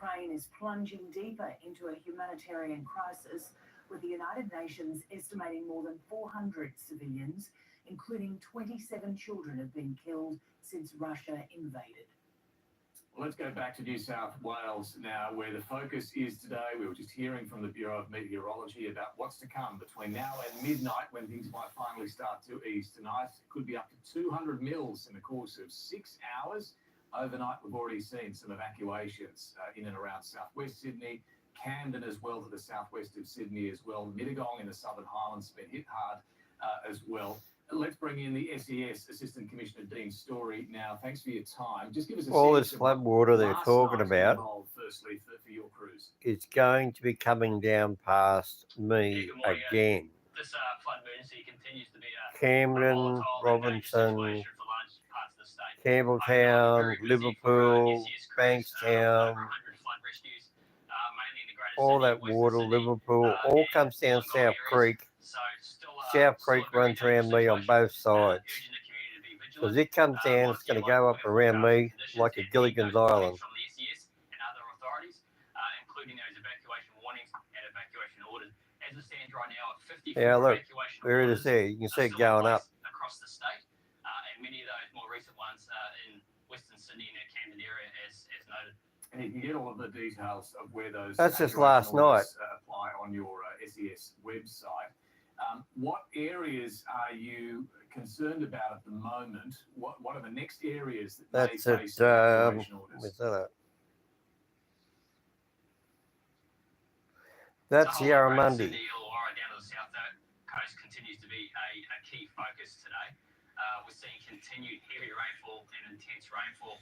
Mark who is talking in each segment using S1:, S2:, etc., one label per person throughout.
S1: Ukraine is plunging deeper into a humanitarian crisis, with the United Nations estimating more than 400 civilians, including 27 children, have been killed since Russia invaded.
S2: Well, let's go back to New South Wales now, where the focus is today. We were just hearing from the Bureau of Meteorology about what's to come between now and midnight, when things might finally start to ease tonight. It could be up to 200 mils in the course of 6 hours. Overnight, we've already seen some evacuations in and around southwest Sydney, Camden as well, to the southwest of Sydney as well. Mittagong in the Southern Highlands has been hit hard as well. Let's bring in the SES Assistant Commissioner Dean Story now. Thanks for your time. Just give us a
S3: all
S2: sense
S3: this
S2: of
S3: flood
S2: what
S3: water they're
S2: last
S3: talking
S2: night
S3: about
S2: involved, firstly, for your cruise.
S3: is going to be coming down past me
S4: Good morning,
S3: again.
S4: This flood emergency continues to be a
S3: Camden,
S4: volatile and dangerous
S3: Robinson,
S4: situation for large parts of the state.
S3: Campbelltown,
S4: Very busy
S3: Liverpool,
S4: for SES crews,
S3: Bankstown,
S4: over 100 flood rescues, mainly in the greater
S3: all
S4: Sydney,
S3: that
S4: Western
S3: water,
S4: Sydney,
S3: Liverpool, all
S4: and
S3: comes down
S4: Wollongong
S3: South
S4: areas.
S3: Creek.
S4: So still,
S3: South
S4: still
S3: Creek
S4: a very
S3: runs
S4: dangerous
S3: around me on
S4: situation.
S3: both sides.
S4: Urging the community to be vigilant.
S3: Because it comes down, it's going to go up around me like a Gilligan's Island.
S4: From the SES and other authorities, including those evacuation warnings and evacuation orders. As it stands right now, 54
S3: Yeah, look,
S4: evacuation
S3: where it
S4: orders
S3: is there. You can see it
S4: still in
S3: going up.
S4: place across the state, and many of those more recent ones in Western Sydney and the Camden area, as noted.
S2: And you can get all of the details of where those
S3: That's just
S2: evacuation
S3: last
S2: orders, apply on your SES website. What areas are you concerned about at the moment? What are the next areas that
S3: That's
S2: may
S3: it.
S2: face evacuation orders?
S3: Where's that at? That's
S4: The whole of Greater
S3: Yarramundi.
S4: Sydney, Illawarra down to the south coast continues to be a key focus today. We're seeing continued heavy rainfall and intense rainfall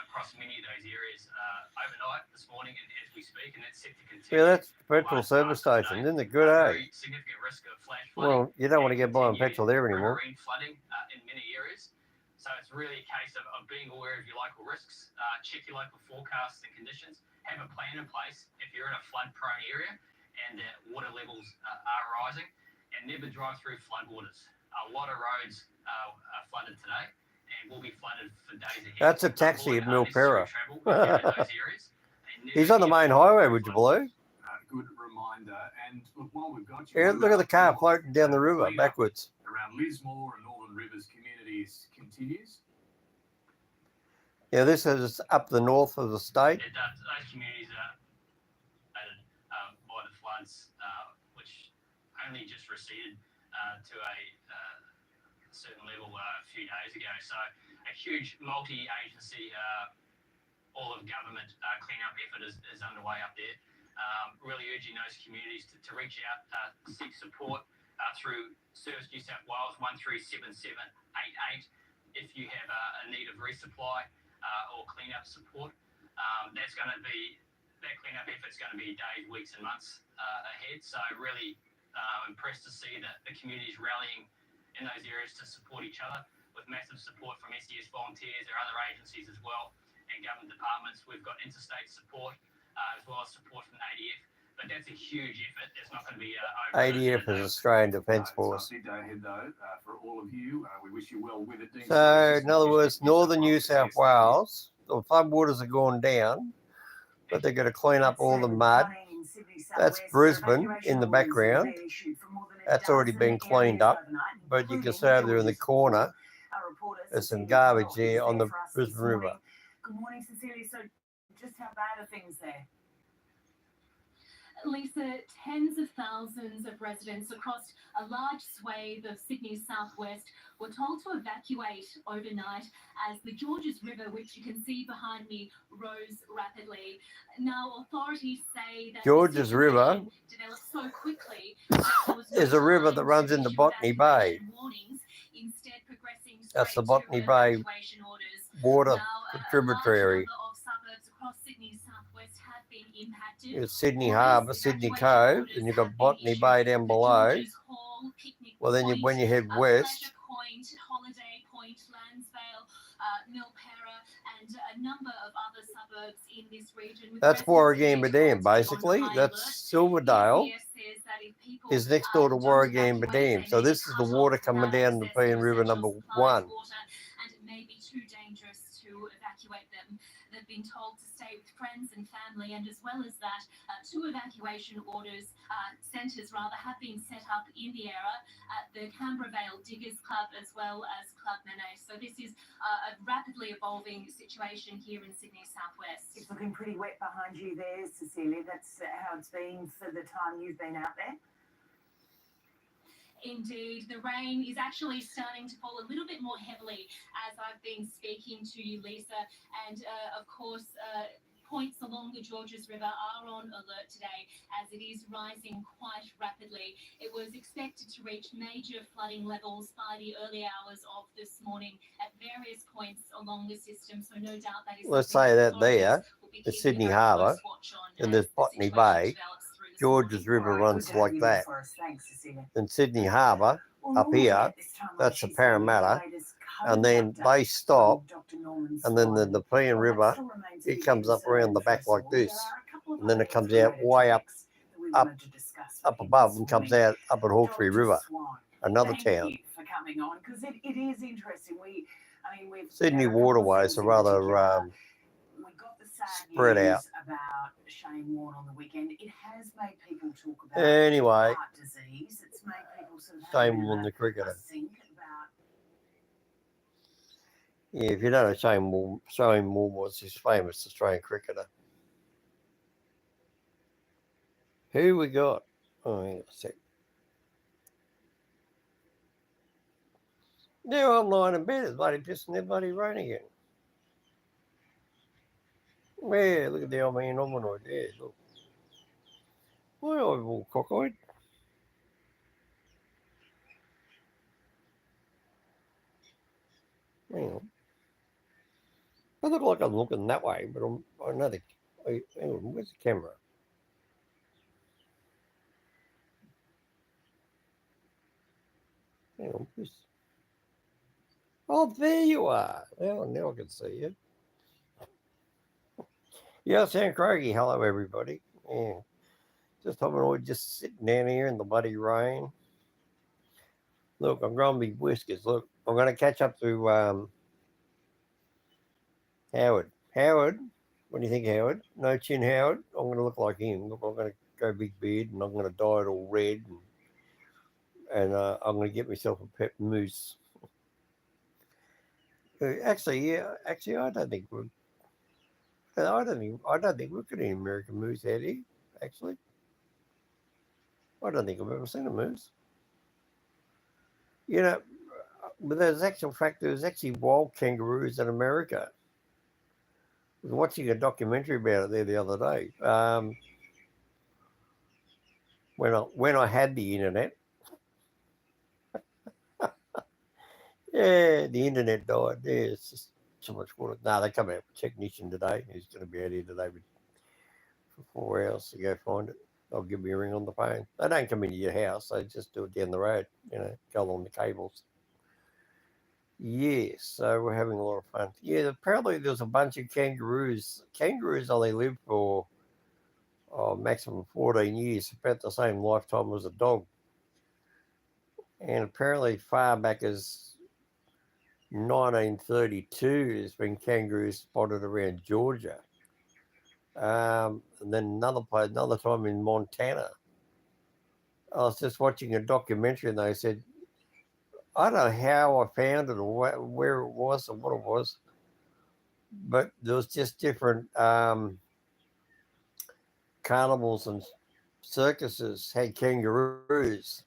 S4: across many of those areas overnight this morning and as we speak, and that's set to continue.
S3: Yeah, that's the petrol service station. Isn't it good, eh?
S4: Very significant risk of flash flooding.
S3: Well, you don't want to get buying
S4: continued
S3: petrol there anymore.
S4: riverine flooding in many areas. So it's really a case of being aware of your local risks, check your local forecasts and conditions, have a plan in place if you're in a flood-prone area and water levels are rising, and never drive through floodwaters. A lot of roads are flooded today and will be flooded for days ahead.
S3: That's a taxi at Milpera.
S4: Those areas.
S3: He's on the main highway, would you believe?
S2: Good reminder. And look, while we've got you,
S3: Yeah, look at the car floating down the river backwards.
S2: around Lismore and Northern Rivers communities continues.
S3: Yeah, this is up the north of the state.
S4: It does. Those communities are affected by the floods, which only just receded to a certain level a few days ago. So a huge multi-agency, all of government clean-up effort is underway up there. Really urging those communities to reach out, seek support through Service New South Wales 137788 if you have a need of resupply or clean-up support. That's going to be, that clean-up effort's going to be days, weeks and months ahead. So really impressed to see that the community's rallying in those areas to support each other with massive support from SES volunteers. There are other agencies as well and government departments. We've got interstate support as well as support from the ADF. But that's a huge effort. It's not going to be
S3: ADF is Australian Defence Force.
S2: It's a big day ahead, though, for all of you. We wish you well with it.
S3: So, in other words, northern New South Wales, the floodwaters are going down, but they're going to clean up all the mud. That's Brisbane in the background. That's already been cleaned up, but you can see over there in the corner, there's some garbage there on the Brisbane River.
S1: Good morning, Cecilia. So just how bad are things there?
S5: Lisa, tens of thousands of residents across a large swathe of Sydney's southwest were told to evacuate overnight as the Georges River, which you can see behind me, rose rapidly. Now, authorities say that
S3: Georges River
S5: developed so quickly that there was no
S3: is a river
S5: time
S3: that
S5: to
S3: runs into
S5: issue
S3: Botany Bay.
S5: evacuation warnings, instead progressing
S3: That's the
S5: straight
S3: Botany
S5: to
S3: Bay
S5: evacuation orders.
S3: water
S5: Now,
S3: tributary.
S5: a large number of suburbs across Sydney's southwest have been impacted.
S3: It's Sydney Harbour, Sydney Cove, and you've got Botany Bay down below. Well, then when you head west,
S5: Point, Holiday Point, Lansvale, Milpera, and a number of other suburbs in this region.
S3: that's Warragamba Dam, basically. That's Silverdale is next door to Warragamba Dam. So this is the water coming down the Pean River number 1.
S5: And it may be too dangerous to evacuate them. The have been told to stay with friends and family, and as well as that, 2 evacuation centres have been set up in the area at the Canberra Vale Diggers Club as well as Club Mene. So this is a rapidly evolving situation here in Sydney Southwest.
S1: It's looking pretty wet behind you there, Cecilia. That's how it's been for the time you've been out there.
S5: Indeed, the rain is actually starting to fall a little bit more heavily as I've been speaking to you, Lisa. And of course, points along the Georges River are on alert today as it is rising quite rapidly. It was expected to reach major flooding levels by the early hours of this morning at various points along the system. So no doubt that is.
S3: Let's say that there, the Sydney Harbour, and there's Botany Bay. Georges River runs like that. And Sydney Harbour, up here, that's the Parramatta, and then they stop, and then the Nepean River, it comes up around the back like this, and then it comes out way up above and comes out up at Hawkesbury River, another town.
S1: Thank you for coming on, because it is interesting.
S3: Sydney waterways are rather spread out.
S1: About Shane Warne on the weekend. It has made people talk about
S3: anyway,
S1: heart disease. It's made people sort of
S3: Shane Warne, the cricketer.
S1: think about.
S3: Yeah, if you don't know Shane Warne was his famous Australian cricketer. Who we got? Oh, hang on a sec. Now I'm lying in bed. It's bloody pissing their bloody rain again. Yeah, look at the old man hominoid there. Look. Why are we all cockeyed? Hang on. I look like I'm looking that way, but I know the. Hang on, where's the camera? Hang on, please. Oh, there you are. Well, now I can see you. Yeah, Sam Craigie. Hello, everybody. Yeah. Just hominoid, just sitting down here in the bloody rain. Look, I'm growing me whiskers. Look, I'm going to catch up to Howard. Howard, what do you think, Howard? No chin Howard? I'm going to look like him. Look, I'm going to go big beard and I'm going to dye it all red. And I'm going to get myself a pet moose. Actually, I don't think we're... I don't think we've got any American moose out here, actually. I don't think I've ever seen a moose. You know, but there's actually wild kangaroos in America. I was watching a documentary about it there the other day. When I had the internet. Yeah, the internet died. Yeah, it's just so much water. No, they come out with a technician today. He's going to be out here today for 4 hours to go find it. They'll give me a ring on the phone. They don't come into your house. They just do it down the road, go along the cables. Yes, so we're having a lot of fun. Yeah, apparently there's a bunch of kangaroos. Kangaroos only live for maximum 14 years, about the same lifetime as a dog. And apparently far back as 1932, there's been kangaroos spotted around Georgia. And then another time in Montana. I was just watching a documentary and they said, I don't know how I found it or where it was or what it was, but there was just different carnivals and circuses had kangaroos,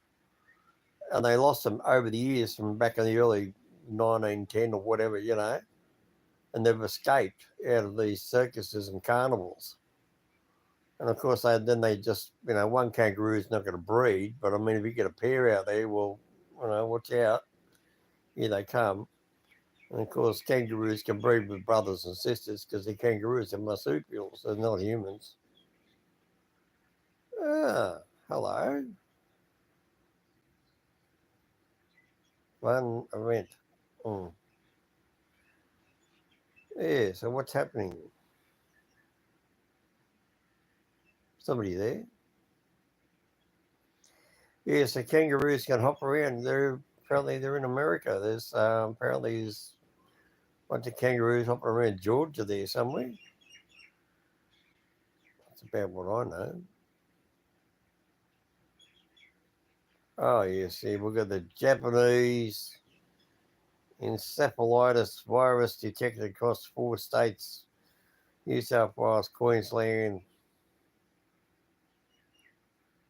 S3: and they lost them over the years from back in the early 1910 or whatever, and they've escaped out of these circuses and carnivals. And of course, they just, one kangaroo is not going to breed, but I mean, if you get a pair out there, well, watch out. Here they come. And of course, kangaroos can breed with brothers and sisters because they're kangaroos, they're marsupials, they're not humans. Ah, hello. Fun event. Yeah, so what's happening? Somebody there? Yeah, so kangaroos can hop around. Apparently they're in America. There's apparently a bunch of kangaroos hopping around Georgia there somewhere. That's about what I know. Oh, yes, see, we've got the Japanese encephalitis virus detected across 4 states: New South Wales, Queensland.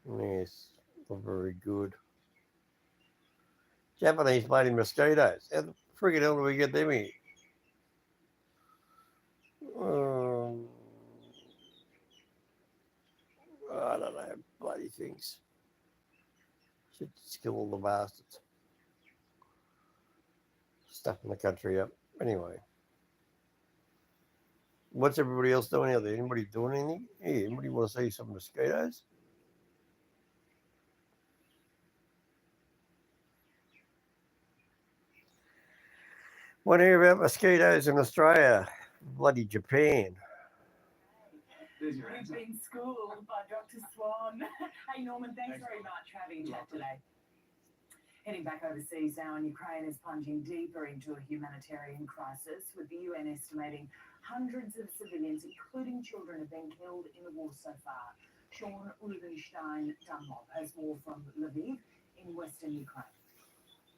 S3: Yes, not very good. Japanese bloody mosquitoes. How the friggin' hell do we get them here? I don't know, bloody things. Should just kill all the bastards. Stuffing the country up. Anyway. What's everybody else doing out there? Anybody doing anything? Yeah, anybody want to see some mosquitoes? Want to hear about mosquitoes in Australia? Bloody Japan.
S2: There's your
S1: We've
S2: answer.
S1: been schooled by Dr. Swan. Hey, Norman, thanks very much for having a chat today. Heading back overseas now, and Ukraine is plunging deeper into a humanitarian crisis, with the UN estimating hundreds of civilians, including children, have been killed in the war so far. Sean Rubenstein Dunlop has more from Lviv in western Ukraine.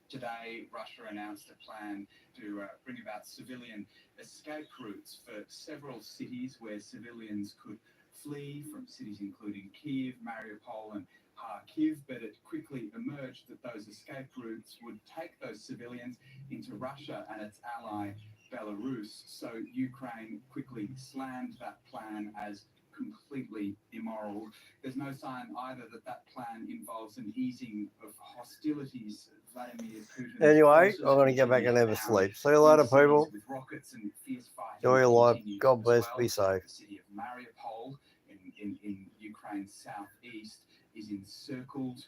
S6: Today, Russia announced a plan to bring about civilian escape routes for several cities where civilians could flee from, cities including Kyiv, Mariupol and Kharkiv, but it quickly emerged that those escape routes would take those civilians into Russia and its ally Belarus. So Ukraine quickly slammed that plan as completely immoral. There's no sign either that that plan involves an easing of hostilities. Vladimir Putin.
S3: Anyway, I'm going to go back and have a sleep. See you later, people.
S6: With rockets and fierce fighting
S3: Enjoy your life.
S6: continues
S3: God
S6: as
S3: bless.
S6: well.
S3: Be safe.
S6: The city of Mariupol in Ukraine's southeast is encircled.